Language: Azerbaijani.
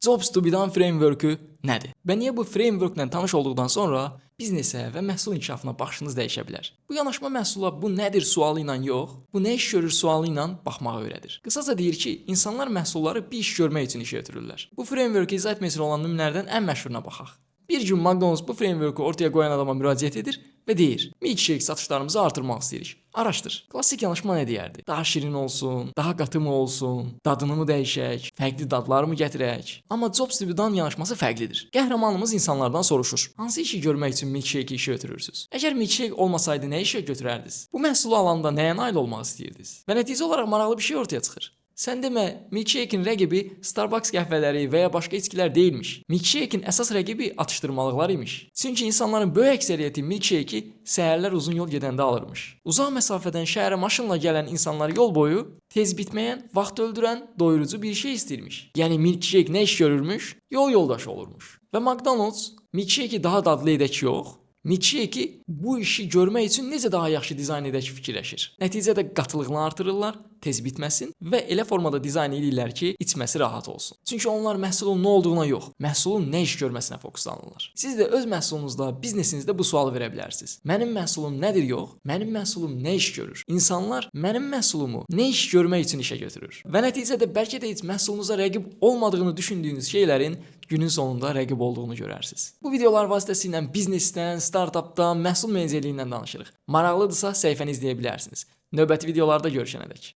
Jobs to be done framework-ü nədir? Və niyə bu framework-lə tanış olduqdan sonra biznesə və məhsul inkişafına baxışınız dəyişə bilər? Bu yanaşma məhsula bu nədir sualı ilə yox, bu nə iş görür sualı ilə baxmağı öyrədir. Qısaca deyir ki, insanlar məhsulları bir iş görmək üçün işə götürürlər. Bu framework-u izah etmək üçün olan nümunələrdən ən məşhuruna baxaq. Bir gün McDonald's bu framework-u ortaya qoyan adama müraciət edir və deyir: "Milkshake satışlarımızı artırmaq istəyirik. Araşdır." Klassik yanaşma nə deyərdi? Daha şirin olsun, daha qatı mı olsun, dadını mı dəyişək, fərqli dadlar mı gətirək? Amma Jobs to be done yanaşması fərqlidir. Qəhrəmanımız insanlardan soruşur: "Hansı işi görmək üçün milkshake işə götürürsüz? Əgər milkshake olmasaydı nə işə götürərdiniz? Bu məhsulu alanda nəyə nail olmaq istəyirdiniz?" Və nəticə olaraq maraqlı bir şey ortaya çıxır. Sən demə, milkshake'in rəqibi Starbucks qəhvələri və ya başqa içkilər deyilmiş. Milkshake'in əsas rəqibi atışdırmalıqlar imiş. Çünki insanların böyük əksəriyyəti milkshake'i səhərlər uzun yol gedəndə alırmış. Uzaq məsafədən şəhərə maşınla gələn insanlar yol boyu tez bitməyən, vaxt öldürən, doyurucu bir şey istəyirmiş. Yəni milkshake nə iş görürmüş? Yol yoldaşı olurmuş. Və McDonald's milkshake'i daha dadlı edək yox, milkshake'i bu işi görmək üçün necə daha yaxşı dizayn edək fikirləşir. Nəticədə qatılığını artırırlar, tez bitməsin və elə formada dizayn edirlər ki, içməsi rahat olsun. Çünki onlar məhsulun nə olduğuna yox, məhsulun nə iş görməsinə fokuslanırlar. Siz də öz məhsulunuzda, biznesinizdə bu sualı verə bilərsiniz. Mənim məhsulum nədir yox, mənim məhsulum nə iş görür? İnsanlar mənim məhsulumu nə iş görmək üçün işə götürür? Və nəticədə bəlkə də heç məhsulunuza rəqib olmadığını düşündüyünüz şeylərin günün sonunda rəqib olduğunu görərsiniz. Bu videolar vasitəsilə biznesdən, startapdan, məhsul menecərliyindən danışırıq. Maraqlıdırsa səhifəni izləyə bilərsiniz. Növbəti videolarda görüşənədək.